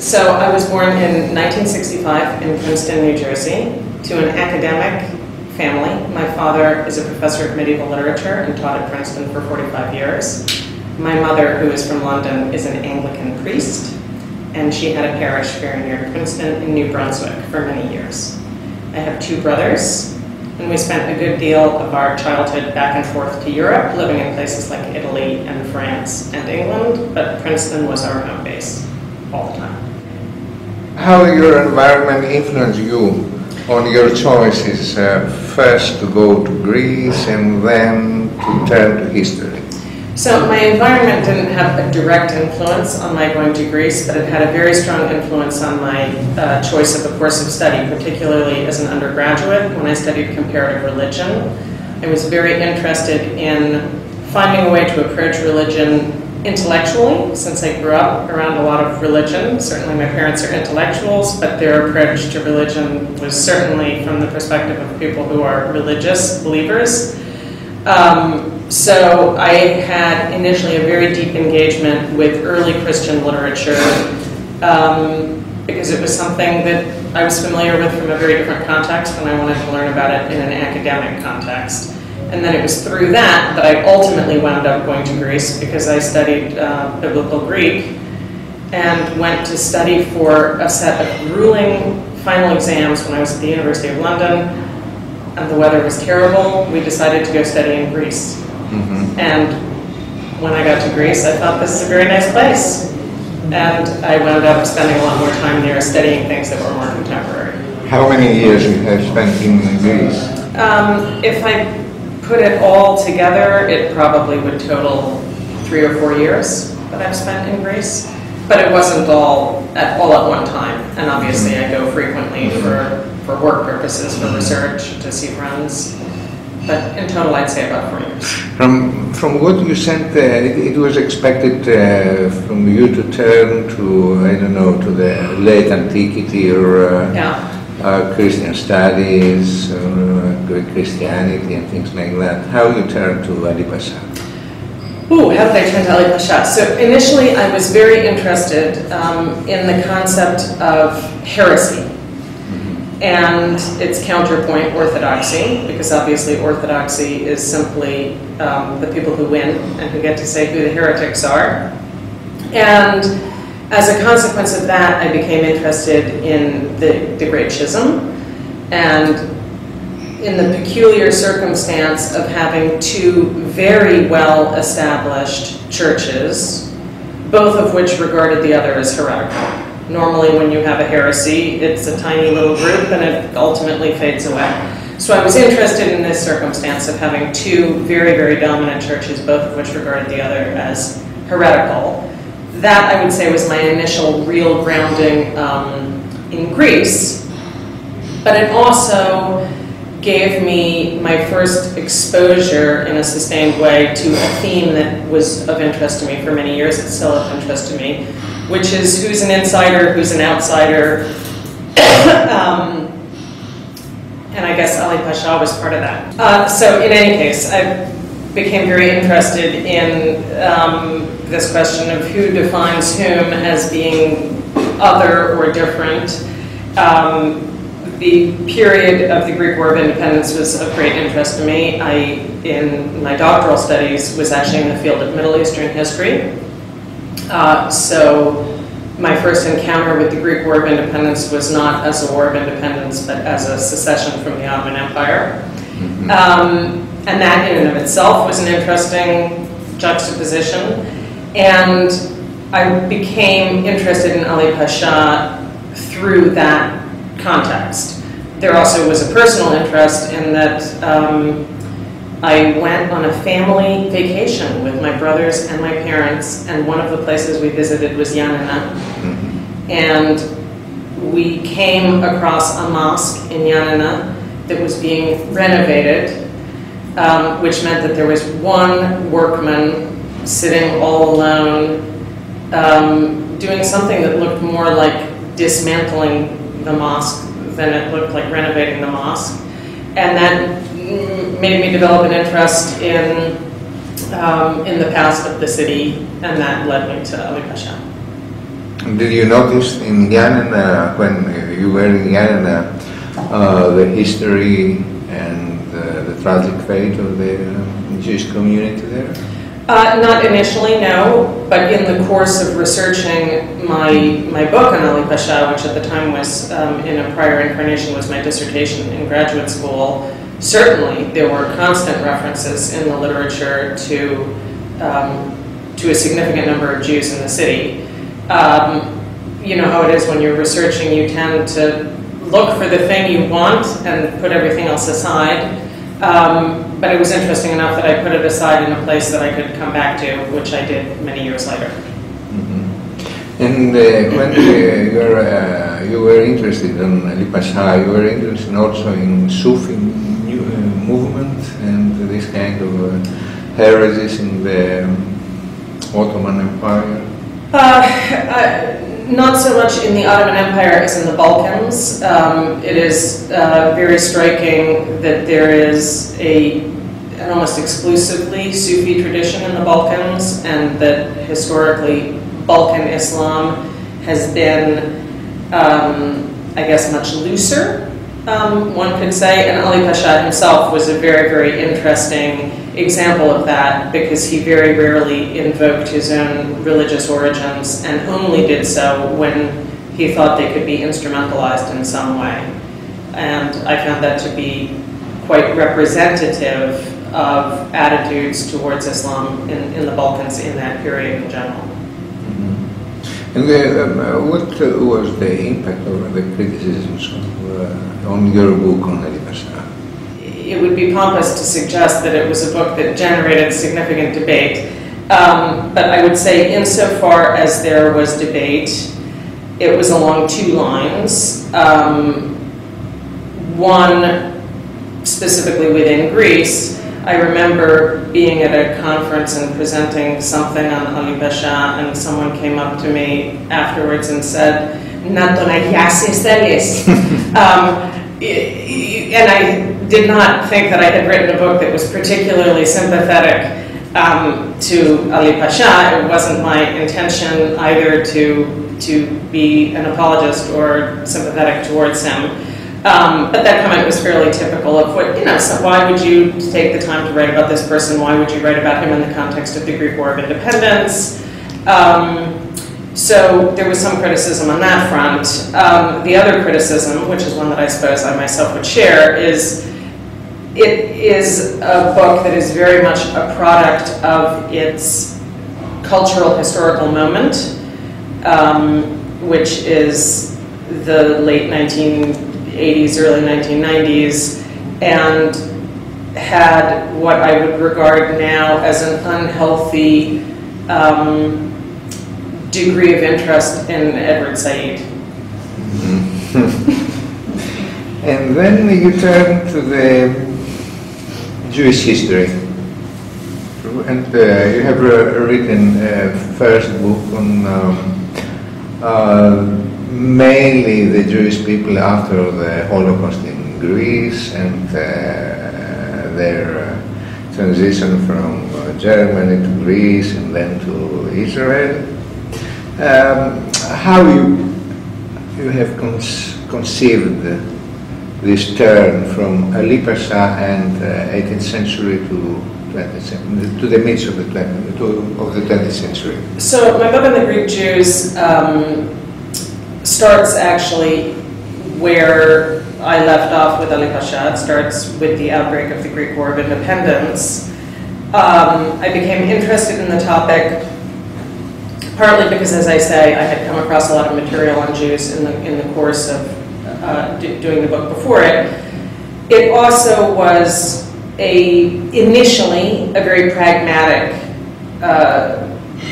So I was born in 1965 in Princeton, New Jersey, to an academic family. My father is a professor of medieval literature and taught at Princeton for 45 years. My mother, who is from London, is an Anglican priest, and she had a parish very near Princeton in New Brunswick for many years. I have two brothers, and we spent a good deal of our childhood back and forth to Europe, living in places like Italy and France and England, but Princeton was our home base all the time. How your environment influenced you on your choices, first to go to Greece and then to turn to history? So my environment didn't have a direct influence on my going to Greece, but it had a very strong influence on my choice of a course of study, particularly as an undergraduate when I studied comparative religion. I was very interested in finding a way to approach religion intellectually, since I grew up around a lot of religion. Certainly my parents are intellectuals, but their approach to religion was certainly from the perspective of people who are religious believers. So I had initially a very deep engagement with early Christian literature because it was something that I was familiar with from a very different context when I wanted to learn about it in an academic context. And then it was through that I ultimately wound up going to Greece because I studied Biblical Greek and went to study for a set of grueling final exams when I was at the University of London, and the weather was terrible. We decided to go study in Greece. Mm-hmm. And when I got to Greece, I thought this is a very nice place. And I wound up spending a lot more time there studying things that were more contemporary. How many years you have spent in Greece? If I put it all together, it probably would total 3 or 4 years that I've spent in Greece. But it wasn't all at one time. And obviously I go frequently for work purposes, for research, to see friends. But in total, I'd say about 4 years. From what you said, it was expected from you to turn to, I don't know, to the late antiquity or Christian studies or Greek Christianity and things like that. How you turned to Ali Pasha? Ooh, how did I turn to Ali Pasha? So initially, I was very interested in the concept of heresy and its counterpoint, orthodoxy, because obviously orthodoxy is simply the people who win and who get to say who the heretics are. And as a consequence of that, I became interested in the Great Schism and in the peculiar circumstance of having two very well-established churches, both of which regarded the other as heretical. Normally when you have a heresy, it's a tiny little group and it ultimately fades away. So I was interested in this circumstance of having two very, very dominant churches, both of which regarded the other as heretical. That, I would say, was my initial real grounding in Greece, but it also gave me my first exposure in a sustained way to a theme that was of interest to me for many years. It's still of interest to me, which is who's an insider, who's an outsider, and I guess Ali Pasha was part of that. So in any case, I became very interested in this question of who defines whom as being other or different. The period of the Greek War of Independence was of great interest to me. In my doctoral studies, was actually in the field of Middle Eastern history. So my first encounter with the Greek War of Independence was not as a war of independence, but as a secession from the Ottoman Empire. And that in and of itself was an interesting juxtaposition. And I became interested in Ali Pasha through that context. There also was a personal interest in that I went on a family vacation with my brothers and my parents, and one of the places we visited was Yanina. And we came across a mosque in Yanina that was being renovated, which meant that there was one workman sitting all alone, doing something that looked more like dismantling the mosque than it looked like renovating the mosque. And that made me develop an interest in the past of the city, and that led me to Ali Pasha. Did you notice in Yanina, when you were in Yanina, the history and the tragic fate of the Jewish community there? Not initially, no, but in the course of researching my book on Ali Pasha, which at the time was, in a prior incarnation, was my dissertation in graduate school, certainly there were constant references in the literature to a significant number of Jews in the city. You know how it is when you're researching, you tend to look for the thing you want and put everything else aside. But it was interesting enough that I put it aside in a place that I could come back to, which I did many years later. Mm-hmm. And when you were interested in Ali Pasha, you were interested also in Sufi movement and this kind of heresies in the Ottoman Empire? Not so much in the Ottoman Empire as in the Balkans. It is very striking that there is an almost exclusively Sufi tradition in the Balkans, and that historically Balkan Islam has been, I guess, much looser, one could say, and Ali Pasha himself was a very, very interesting example of that, because he very rarely invoked his own religious origins and only did so when he thought they could be instrumentalized in some way. And I found that to be quite representative of attitudes towards Islam in the Balkans in that period in general. Mm-hmm. And what was the impact of the criticisms on your book on Ali Pasha? It would be pompous to suggest that it was a book that generated significant debate, but I would say insofar as there was debate, it was along two lines. One, specifically within Greece, I remember being at a conference and presenting something on Ali Pasha, and someone came up to me afterwards and said, "Na ton agiasis thelis." And I did not think that I had written a book that was particularly sympathetic to Ali Pasha. It wasn't my intention either to be an apologist or sympathetic towards him. But that comment was fairly typical of what, so why would you take the time to write about this person? Why would you write about him in the context of the Greek War of Independence? So there was some criticism on that front. The other criticism, which is one that I suppose I myself would share, is it is a book that is very much a product of its cultural historical moment, which is the late 1980s, early 1990s, and had what I would regard now as an unhealthy degree of interest in Edward Said. And then you turn to the Jewish history, and you have written a first book on mainly the Jewish people after the Holocaust in Greece and their transition from Germany to Greece and then to Israel. How you have conceived this turn from Ali Pasha and 18th century to 20th century, to the midst of the 20th century? So my book on the Greek Jews starts actually where I left off with Ali Pasha. It starts with the outbreak of the Greek War of Independence. I became interested in the topic partly because, as I say, I had come across a lot of material on Jews in the course of doing the book before it. It also was initially a very pragmatic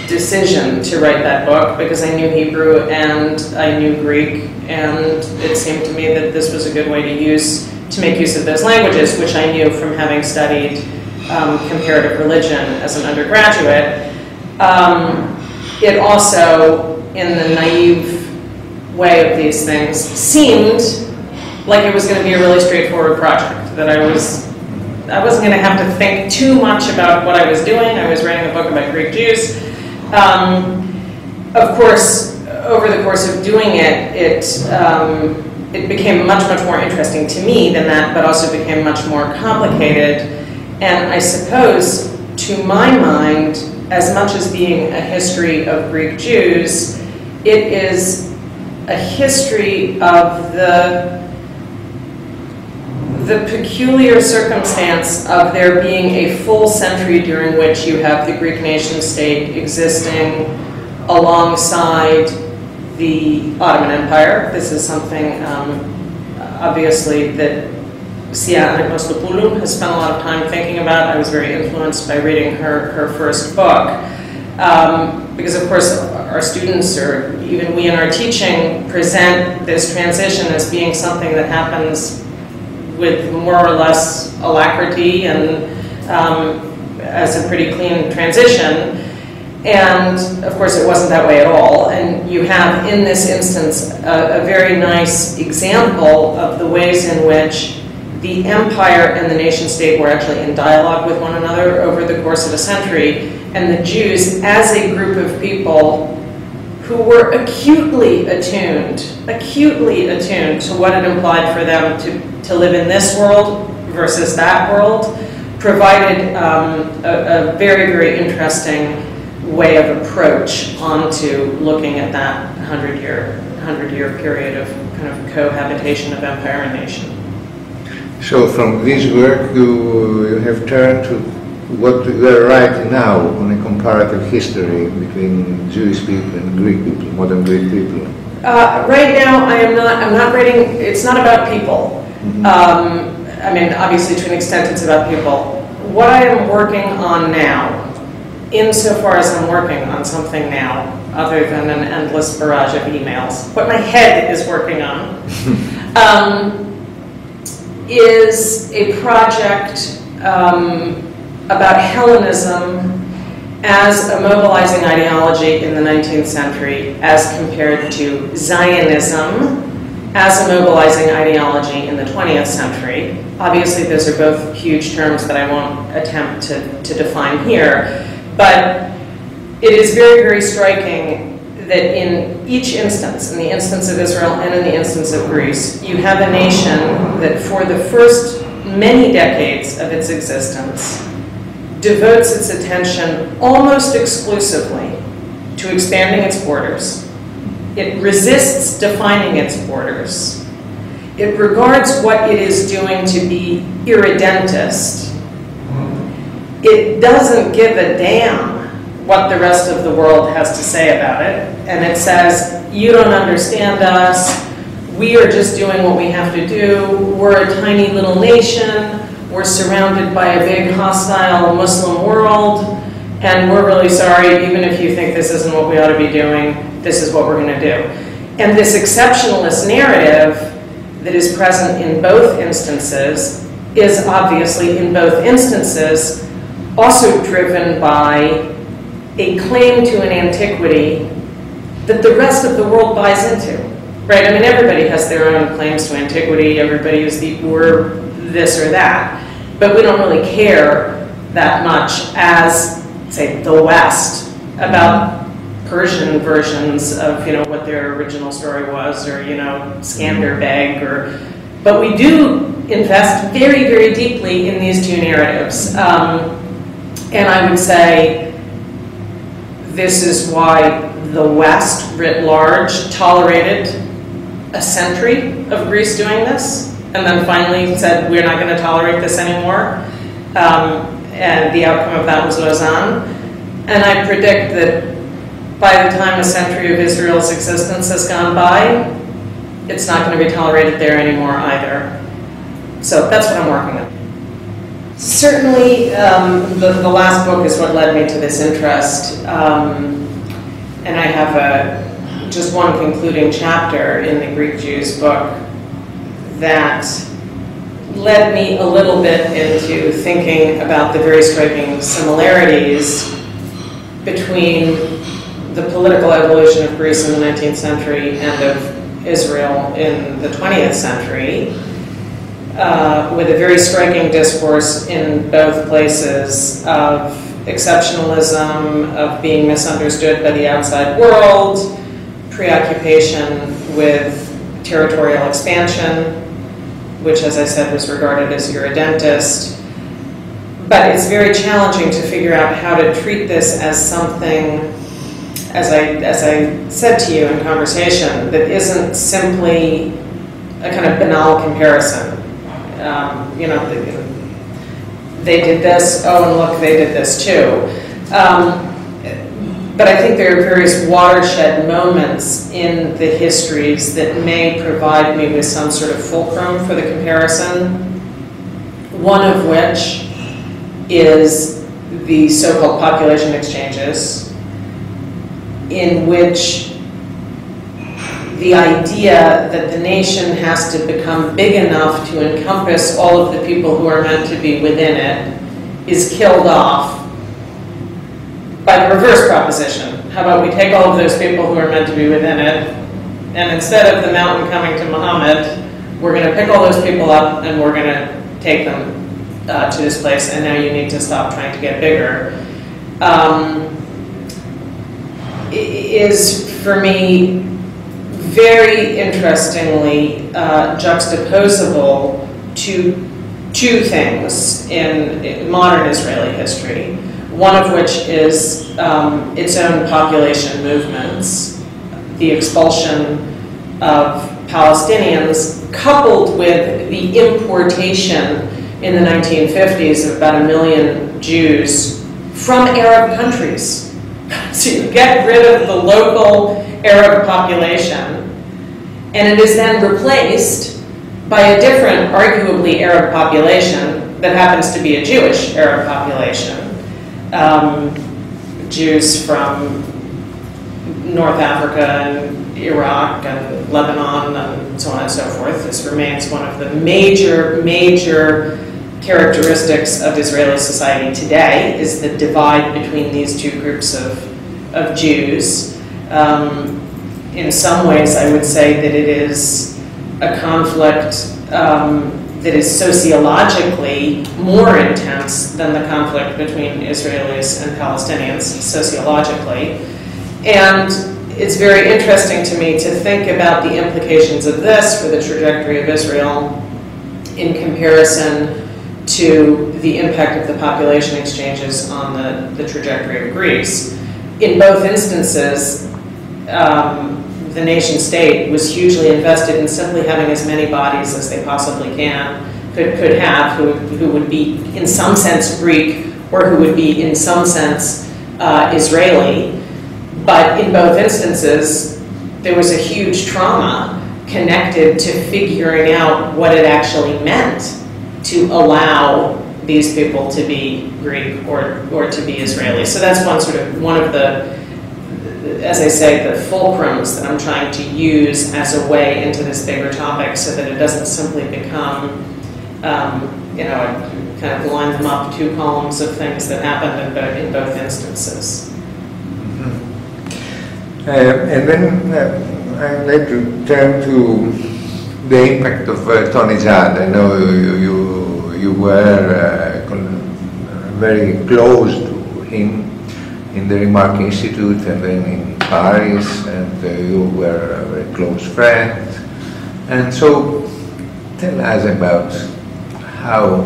decision to write that book, because I knew Hebrew and I knew Greek, and it seemed to me that this was a good way to make use of those languages, which I knew from having studied comparative religion as an undergraduate. It also, in the naive way of these things, seemed like it was going to be a really straightforward project, that I wasn't going to have to think too much about what I was doing. I was writing a book about Greek Jews. Of course, over the course of doing it, it became much, much more interesting to me than that, but also became much more complicated. And I suppose, to my mind, as much as being a history of Greek Jews, it is a history of the peculiar circumstance of there being a full century during which you have the Greek nation-state existing alongside the Ottoman Empire. This is something, obviously, that Sia Anagnostopoulou has spent a lot of time thinking about. I was very influenced by reading her first book. Because, of course, our students, or even we in our teaching, present this transition as being something that happens with more or less alacrity and as a pretty clean transition. And of course it wasn't that way at all. And you have in this instance a very nice example of the ways in which the empire and the nation state were actually in dialogue with one another over the course of a century, and the Jews as a group of people who were acutely attuned to what it implied for them to live in this world versus that world, provided a very, very interesting way of approach onto looking at that 100-year period of kind of cohabitation of empire and nation. So from this work you have turned to what we are writing now on a comparative history between Jewish people and Greek people, modern Greek people. Right now I'm not writing, it's not about people. Mm-hmm. I mean, obviously to an extent it's about people. What I am working on now, insofar as I'm working on something now, other than an endless barrage of emails, what my head is working on, is a project about Hellenism as a mobilizing ideology in the 19th century as compared to Zionism as a mobilizing ideology in the 20th century. Obviously, those are both huge terms that I won't attempt to define here, but it is very, very striking that in each instance, in the instance of Israel and in the instance of Greece, you have a nation that for the first many decades of its existence devotes its attention almost exclusively to expanding its borders. It resists defining its borders. It regards what it is doing to be irredentist. It doesn't give a damn what the rest of the world has to say about it. And it says, you don't understand us. We are just doing what we have to do. We're a tiny little nation. We're surrounded by a big hostile Muslim world. And we're really sorry, even if you think this isn't what we ought to be doing, this is what we're going to do. And this exceptionalist narrative that is present in both instances is obviously in both instances also driven by a claim to an antiquity that the rest of the world buys into, right? I mean, everybody has their own claims to antiquity. Everybody is the Ur this or that, but we don't really care that much as, say, the West about Persian versions of, you know, what their original story was, or, you know, Skanderbeg, or, but we do invest very, very deeply in these two narratives. And I would say this is why the West, writ large, tolerated a century of Greece doing this, and then finally said, we're not going to tolerate this anymore. And the outcome of that was Lausanne. And I predict that by the time a century of Israel's existence has gone by, it's not going to be tolerated there anymore either. So that's what I'm working on. Certainly, the last book is what led me to this interest. And I have just one concluding chapter in the Greek Jews book that led me a little bit into thinking about the very striking similarities between the political evolution of Greece in the 19th century and of Israel in the 20th century, with a very striking discourse in both places of exceptionalism, of being misunderstood by the outside world, preoccupation with territorial expansion, which, as I said, was regarded as irredentist. But it's very challenging to figure out how to treat this as something, as I said to you in conversation, that isn't simply a kind of banal comparison. You know, they did this, oh, and look, they did this too. But I think there are various watershed moments in the histories that may provide me with some sort of fulcrum for the comparison, one of which is the so-called population exchanges, in which the idea that the nation has to become big enough to encompass all of the people who are meant to be within it is killed off by the reverse proposition. How about we take all of those people who are meant to be within it, and instead of the mountain coming to Muhammad, we're going to pick all those people up and we're going to take them to this place, and now you need to stop trying to get bigger, is for me very interestingly juxtaposable to two things in modern Israeli history, one of which is its own population movements, the expulsion of Palestinians, coupled with the importation in the 1950s of about 1 million Jews from Arab countries. So you get rid of the local Arab population, and it is then replaced by a different, arguably Arab population that happens to be a Jewish Arab population. Jews from North Africa and Iraq and Lebanon and so on and so forth. This remains one of the major characteristics of Israeli society today, is the divide between these two groups of Jews. In some ways, I would say that it is a conflict that is sociologically more intense than the conflict between Israelis and Palestinians, sociologically. And it's very interesting to me to think about the implications of this for the trajectory of Israel in comparison to the impact of the population exchanges on the trajectory of Greece. In both instances, the nation state was hugely invested in simply having as many bodies as they possibly could have, who would be in some sense Greek, or who would be in some sense Israeli. But in both instances, there was a huge trauma connected to figuring out what it actually meant to allow these people to be Greek or to be Israeli. So that's one of the, as I say, the fulcrums that I'm trying to use as a way into this bigger topic, so that it doesn't simply become, kind of line them up, two columns of things that happened in both instances. And then I'd like to turn to the impact of Tony Judd. I know you were very close to him in the Remark Institute and then in Paris, and you were a very close friend. And so tell us about how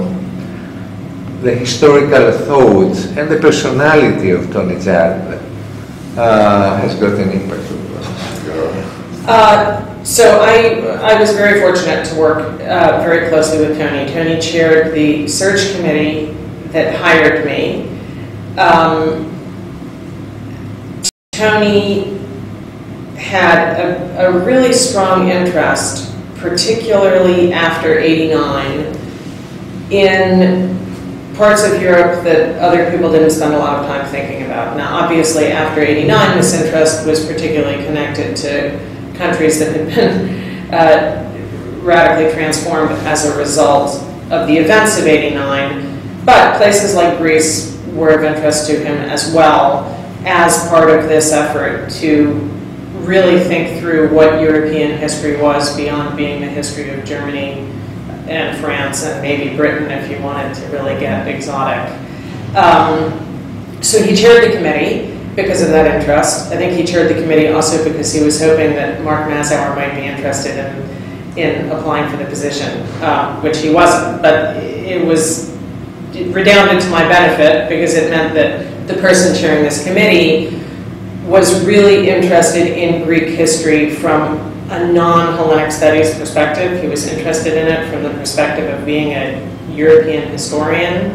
the historical thought and the personality of Tony Judd has got an impact on us. So I was very fortunate to work very closely with Tony. Tony chaired the search committee that hired me. Tony had a really strong interest, particularly after '89, in parts of Europe that other people didn't spend a lot of time thinking about. Now, obviously, after '89, this interest was particularly connected to countries that had been radically transformed as a result of the events of '89, but places like Greece were of interest to him as well, as part of this effort to really think through what European history was beyond being the history of Germany and France and maybe Britain, if you wanted to really get exotic. So he chaired the committee, because of that interest. I think he chaired the committee also because he was hoping that Mark Mazower might be interested in applying for the position, which he wasn't. But it redounded to my benefit because it meant that the person chairing this committee was really interested in Greek history from a non-Hellenic studies perspective. He was interested in it from the perspective of being a European historian.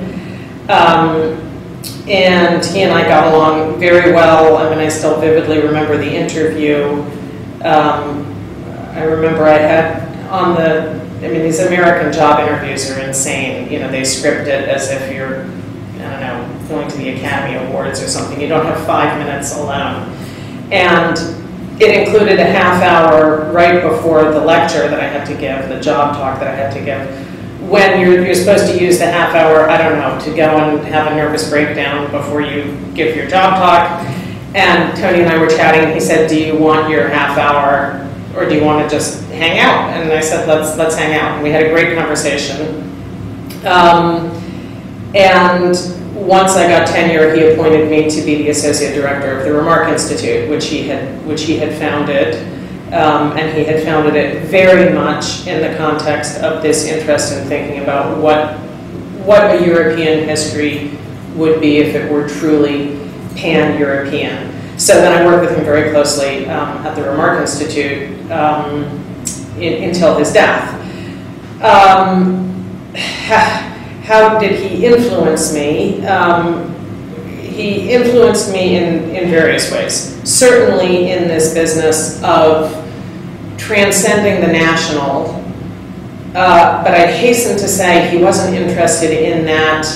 And he and I got along very well. I mean, I still vividly remember the interview. I remember I had these American job interviews are insane. You know, they script it as if you're, I don't know, going to the Academy Awards or something. You don't have 5 minutes alone. And it included a half hour right before the lecture that I had to give, the job talk that I had to give, when you're supposed to use the half hour, I don't know, to go and have a nervous breakdown before you give your job talk. And Tony and I were chatting, and he said, do you want your half hour, or do you want to just hang out? And I said, let's hang out. And we had a great conversation. And once I got tenure, he appointed me to be the associate director of the Remark Institute, which he had founded. And he had founded it very much in the context of this interest in thinking about what a European history would be if it were truly pan-European. So then I worked with him very closely at the Remark Institute until his death. How did he influence me? He influenced me in various ways. Certainly in this business of transcending the national, but I hasten to say he wasn't interested in that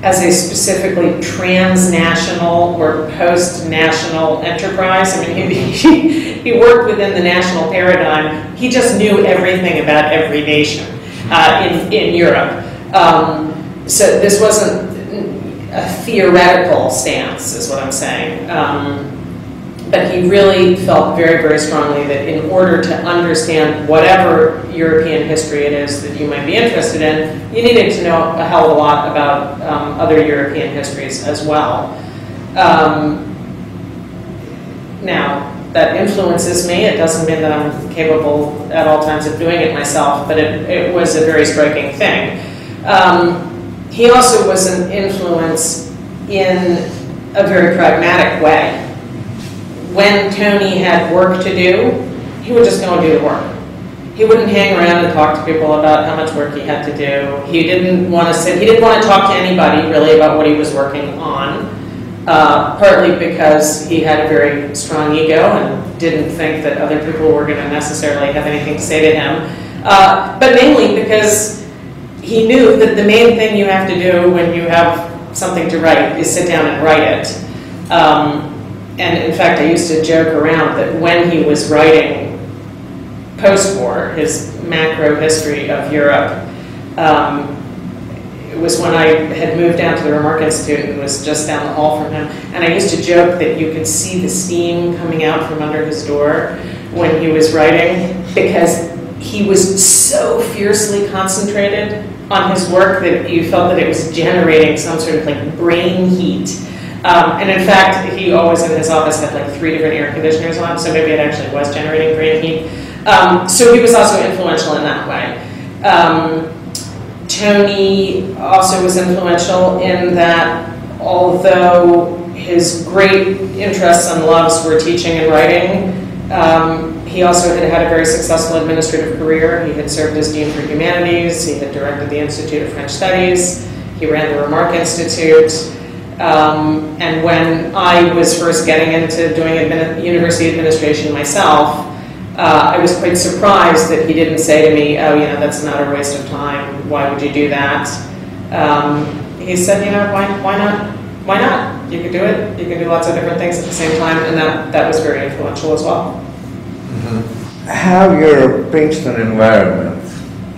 as a specifically transnational or post-national enterprise. I mean, he worked within the national paradigm. He just knew everything about every nation in Europe. So this wasn't a theoretical stance, is what I'm saying. But he really felt very, very strongly that in order to understand whatever European history it is that you might be interested in, you needed to know a hell of a lot about other European histories as well. Now, that influences me. It doesn't mean that I'm capable at all times of doing it myself, but it was a very striking thing. He also was an influence in a very pragmatic way. When Tony had work to do, he would just go and do the work. He wouldn't hang around and talk to people about how much work he had to do. He didn't want to talk to anybody really about what he was working on, partly because he had a very strong ego and didn't think that other people were going to necessarily have anything to say to him, but mainly because he knew that the main thing you have to do when you have something to write is sit down and write it. And in fact, I used to joke around that when he was writing post-war, his macro history of Europe, it was when I had moved down to the Remark Institute and was just down the hall from him. And I used to joke that you could see the steam coming out from under his door when he was writing, because he was so fiercely concentrated on his work that you felt that it was generating some sort of like brain heat. And in fact, he always in his office had like 3 different air conditioners on, so maybe it actually was generating brain heat. So he was also influential in that way. Tony also was influential in that although his great interests and loves were teaching and writing, he also had had a very successful administrative career. He had served as Dean for Humanities, he had directed the Institute of French Studies, he ran the Remark Institute. And when I was first getting into doing university administration myself, I was quite surprised that he didn't say to me, oh, that's not a waste of time, why would you do that? He said, why not? Why not? You could do it, you can do lots of different things at the same time, and that was very influential as well. Mm-hmm. How your Princeton environment,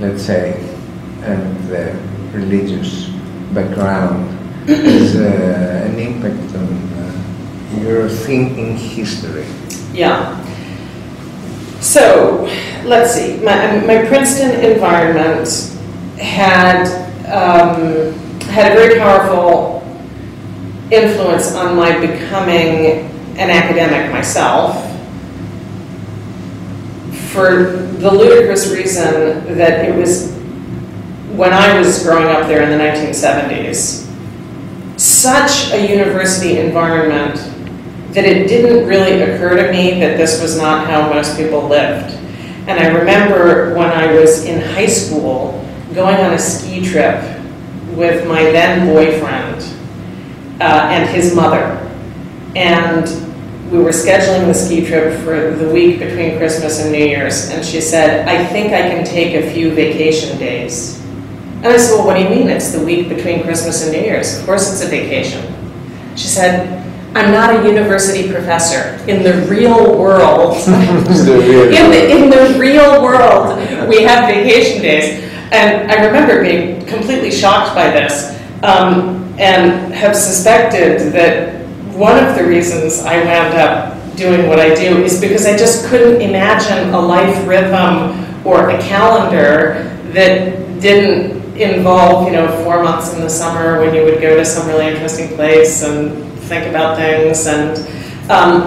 let's say, and the religious background has an impact on your thinking history? Yeah. So, let's see. My Princeton environment had a very powerful influence on my becoming an academic myself, for the ludicrous reason that it was, when I was growing up there in the 1970s, such a university environment that it didn't really occur to me that this was not how most people lived. And I remember when I was in high school going on a ski trip with my then boyfriend and his mother. And we were scheduling the ski trip for the week between Christmas and New Year's. And she said, I think I can take a few vacation days. And I said, well, what do you mean? It's the week between Christmas and New Year's. Of course it's a vacation. She said, I'm not a university professor. In the real world, in the real world, we have vacation days. And I remember being completely shocked by this, and have suspected that one of the reasons I wound up doing what I do is because I just couldn't imagine a life rhythm or a calendar that didn't involve, 4 months in the summer when you would go to some really interesting place and think about things. And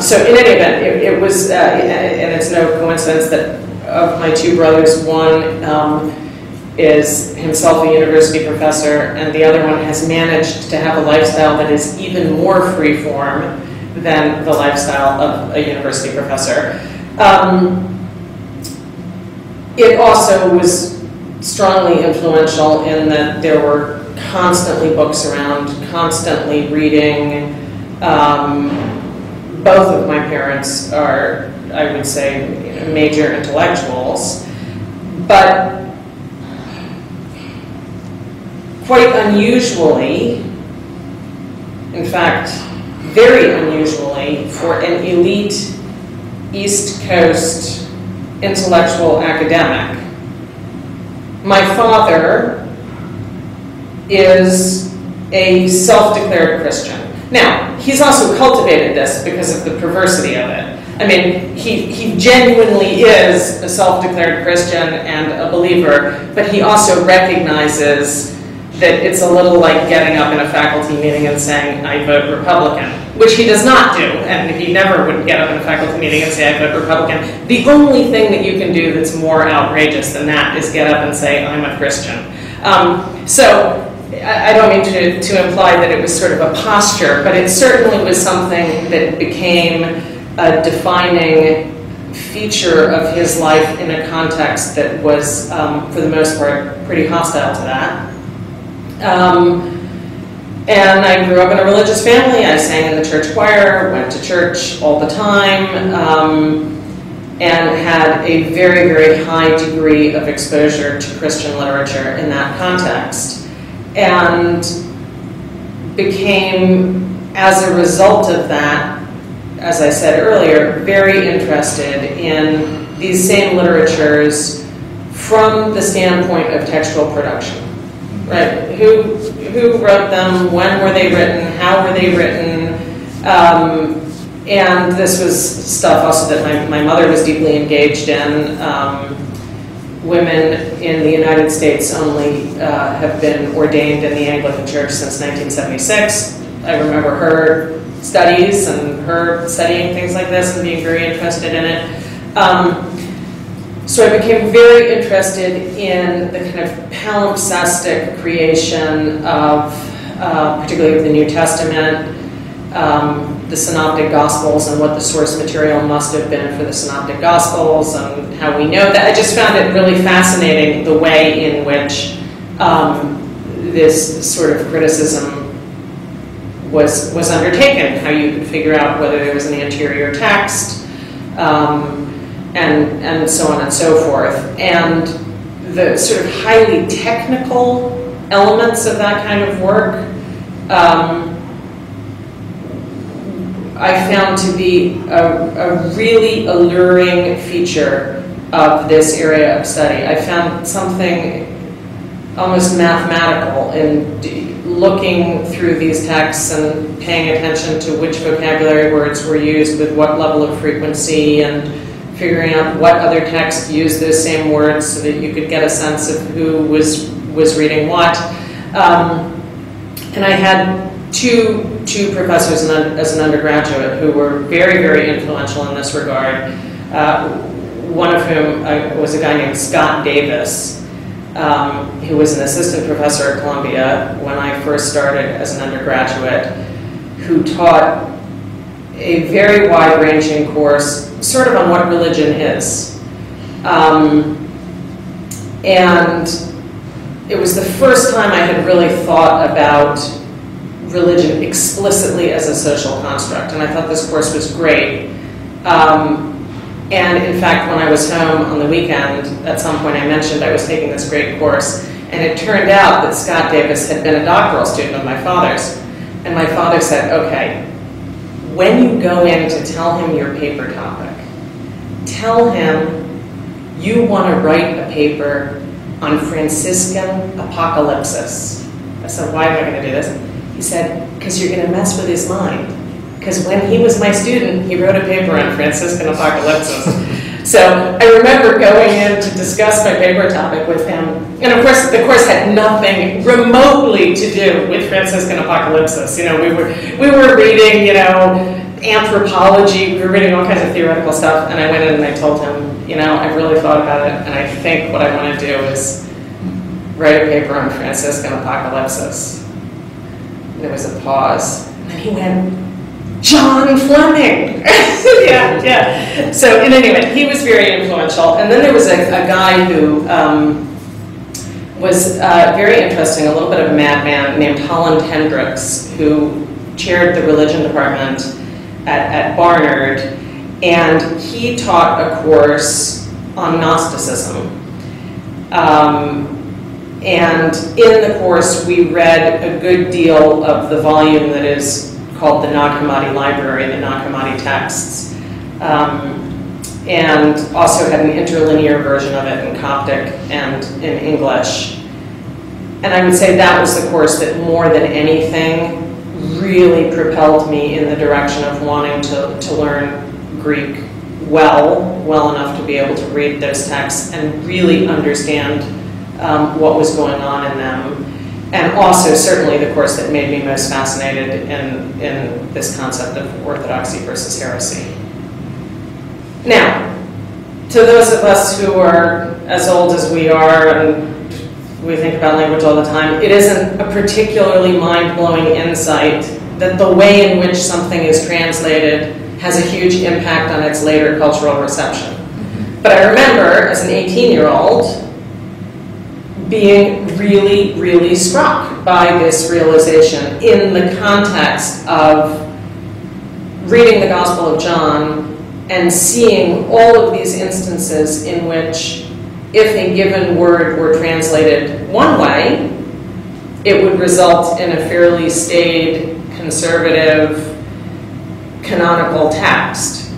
so in any event, it was, and it's no coincidence that of my two brothers, one is himself a university professor, and the other one has managed to have a lifestyle that is even more freeform than the lifestyle of a university professor. It also was strongly influential in that there were constantly books around, constantly reading. Both of my parents are, I would say, major intellectuals, but quite unusually, in fact, very unusually, for an elite East Coast intellectual academic, my father is a self-declared Christian. Now, he's also cultivated this because of the perversity of it. I mean, he genuinely is a self-declared Christian and a believer, but he also recognizes that it's a little like getting up in a faculty meeting and saying, I vote Republican, which he does not do, and he never would get up in a faculty meeting and say, I vote Republican. The only thing that you can do that's more outrageous than that is get up and say, I'm a Christian. So I don't mean to imply that it was sort of a posture, but it certainly was something that became a defining feature of his life in a context that was, for the most part, pretty hostile to that. And I grew up in a religious family. I sang in the church choir, went to church all the time, and had a very, very high degree of exposure to Christian literature in that context. And became, as a result of that, as I said earlier, very interested in these same literatures from the standpoint of textual production. Right? Who wrote them? When were they written? How were they written? And this was stuff also that my mother was deeply engaged in. Women in the United States only have been ordained in the Anglican Church since 1976. I remember her studies and her studying things like this and being very interested in it. So I became very interested in the kind of palimpsestic creation of, particularly of the New Testament, the Synoptic Gospels and what the source material must have been for the Synoptic Gospels and how we know that. I just found it really fascinating the way in which this sort of criticism was undertaken, how you could figure out whether there was an anterior text, and so on and so forth. And the sort of highly technical elements of that kind of work I found to be a really alluring feature of this area of study. I found something almost mathematical in looking through these texts and paying attention to which vocabulary words were used with what level of frequency, and figuring out what other text used those same words so that you could get a sense of who was reading what. And I had two professors as an undergraduate who were very, very influential in this regard. One of whom was a guy named Scott Davis, who was an assistant professor at Columbia when I first started as an undergraduate, who taught a very wide-ranging course, sort of on what religion is. And it was the first time I had really thought about religion explicitly as a social construct, and I thought this course was great. And in fact, when I was home on the weekend, at some point I mentioned I was taking this great course, and it turned out that Scott Davis had been a doctoral student of my father's. And my father said, okay, when you go in to tell him your paper topic, tell him you want to write a paper on Franciscan apocalypsis. I said, why am I going to do this? He said, because you're going to mess with his mind. Because when he was my student, he wrote a paper on Franciscan apocalypsis. So I remember going in to discuss my paper topic with him. And of course, the course had nothing remotely to do with Franciscan apocalypsis. You know, we were reading, you know, anthropology, we were reading all kinds of theoretical stuff, and I went in and I told him, you know, I've really thought about it, and I think what I want to do is write a paper on Franciscan apocalypsis. And there was a pause, and then he went, John Fleming! yeah. So in any event, he was very influential. And then there was a guy who was very interesting, a little bit of a madman, named Holland Hendricks, who chaired the religion department at Barnard. And he taught a course on Gnosticism. And in the course, we read a good deal of the volume that is called the Nag Hammadi Library, the Nag Hammadi texts, and also had an interlinear version of it in Coptic and in English. And I would say that was the course that more than anything really propelled me in the direction of wanting to learn Greek well enough to be able to read those texts and really understand what was going on in them. And also, certainly, the course that made me most fascinated in this concept of orthodoxy versus heresy. Now, to those of us who are as old as we are and we think about language all the time, it isn't a particularly mind-blowing insight that the way in which something is translated has a huge impact on its later cultural reception. But I remember, as an 18-year-old, being really, really struck by this realization in the context of reading the Gospel of John and seeing all of these instances in which, if a given word were translated one way, it would result in a fairly staid, conservative, canonical text.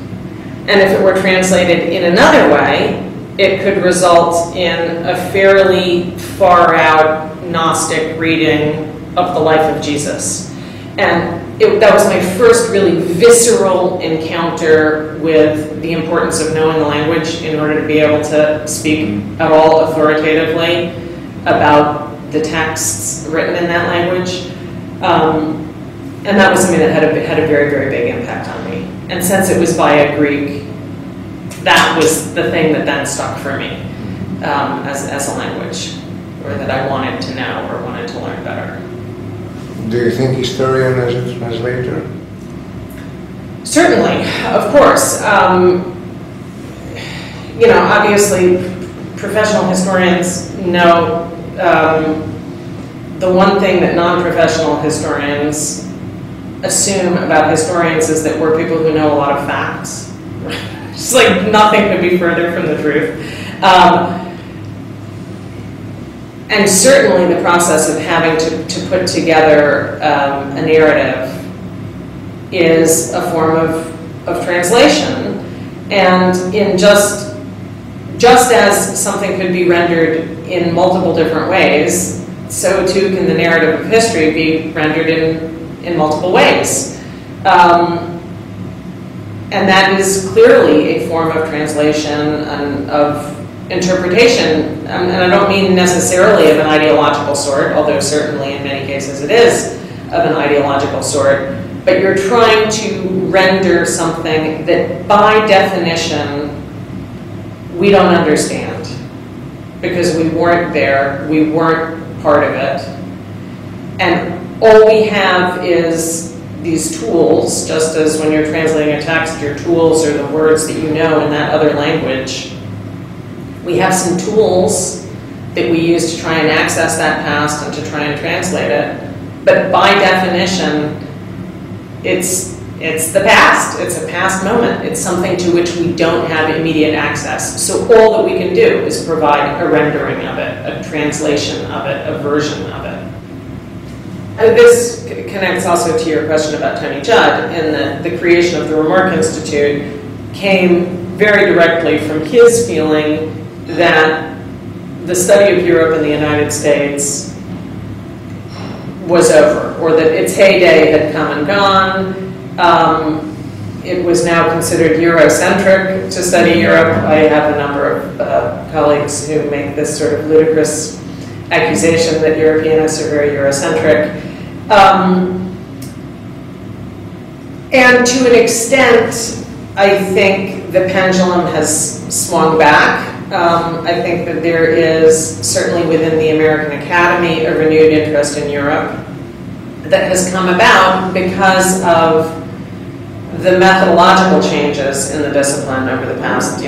And if it were translated in another way, it could result in a fairly far-out Gnostic reading of the life of Jesus. And that was my first really visceral encounter with the importance of knowing the language in order to be able to speak at all authoritatively about the texts written in that language. And that was something that had a very, very big impact on me. And since it was by a Greek, that was the thing that then stuck for me as a language, or that I wanted to know or wanted to learn better. Do you think historian as a translator? Certainly, of course. You know, obviously, professional historians know the one thing that non-professional historians assume about historians is that we're people who know a lot of facts. Just like nothing could be further from the truth. And certainly the process of having to put together a narrative is a form of translation. And in just as something could be rendered in multiple different ways, so too can the narrative of history be rendered in multiple ways. And that is clearly a form of translation and of interpretation. And I don't mean necessarily of an ideological sort, although certainly in many cases it is an ideological sort, but you're trying to render something that by definition we don't understand because we weren't there, we weren't part of it, and all we have is these tools, just as when you're translating a text, your tools are the words that you know in that other language. We have some tools that we use to try and access that past and to try and translate it, but by definition, it's the past. It's a past moment. It's something to which we don't have immediate access. So all that we can do is provide a rendering of it, a translation of it, a version of it. This connects also to your question about Tony Judd, in that the creation of the Remark Institute came very directly from his feeling that the study of Europe and the United States was over, or that its heyday had come and gone. It was now considered Eurocentric to study Europe. I have a number of colleagues who make this sort of ludicrous accusation that Europeanists are very Eurocentric. And to an extent, I think the pendulum has swung back. I think that there is, certainly within the American Academy, a renewed interest in Europe that has come about because of the methodological changes in the discipline over the past,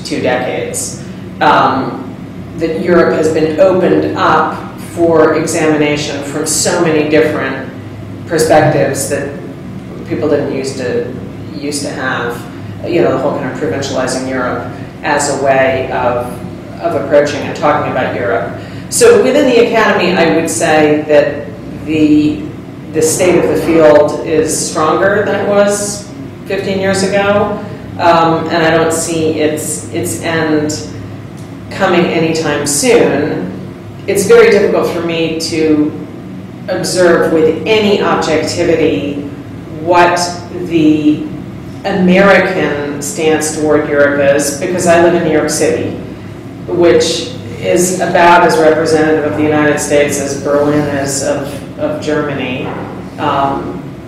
2 decades. That Europe has been opened up for examination from so many different perspectives that people didn't used to have. The whole kind of provincializing Europe as a way of approaching and talking about Europe. So within the Academy, I would say that the state of the field is stronger than it was 15 years ago, and I don't see its end coming anytime soon. It's very difficult for me to observe with any objectivity what the American stance toward Europe is, because I live in New York City, which is about as representative of the United States as Berlin is of Germany,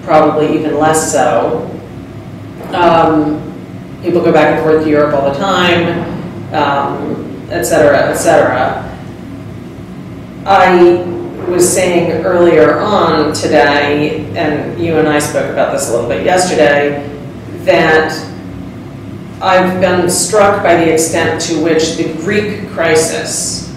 probably even less so. People go back and forth to Europe all the time, et cetera, et cetera. I was saying earlier on today, and you and I spoke about this a little bit yesterday, that I've been struck by the extent to which the Greek crisis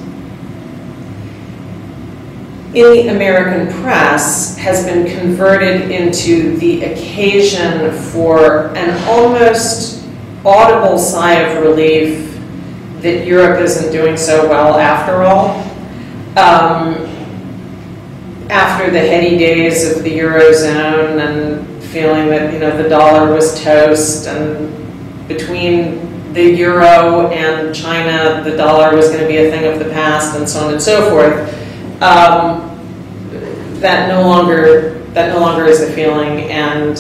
in the American press has been converted into the occasion for an almost audible sigh of relief that Europe isn't doing so well after all. After the heady days of the Eurozone and feeling that the dollar was toast, and between the euro and China, the dollar was going to be a thing of the past, and so on and so forth. That no longer is the feeling, and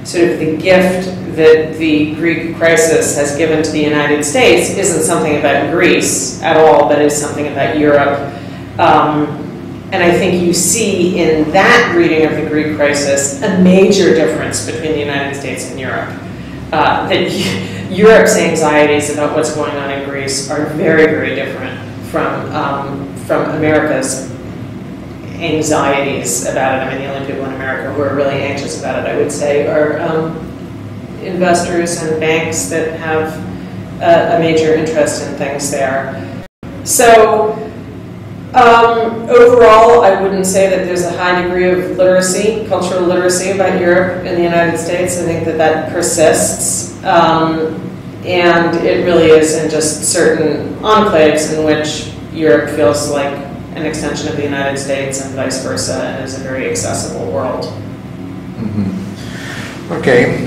sort of the gift that the Greek crisis has given to the United States isn't something about Greece at all, but is something about Europe. And I think you see in that reading of the Greek crisis a major difference between the United States and Europe. That Europe's anxieties about what's going on in Greece are very, very different from America's anxieties about it. I mean, the only people in America who are really anxious about it, I would say, are investors and banks that have a major interest in things there. So overall, I wouldn't say that there's a high degree of literacy, cultural literacy about Europe in the United States. I think that persists. And it really is in just certain enclaves in which Europe feels like an extension of the United States and vice versa, and is a very accessible world. Mm-hmm. Okay.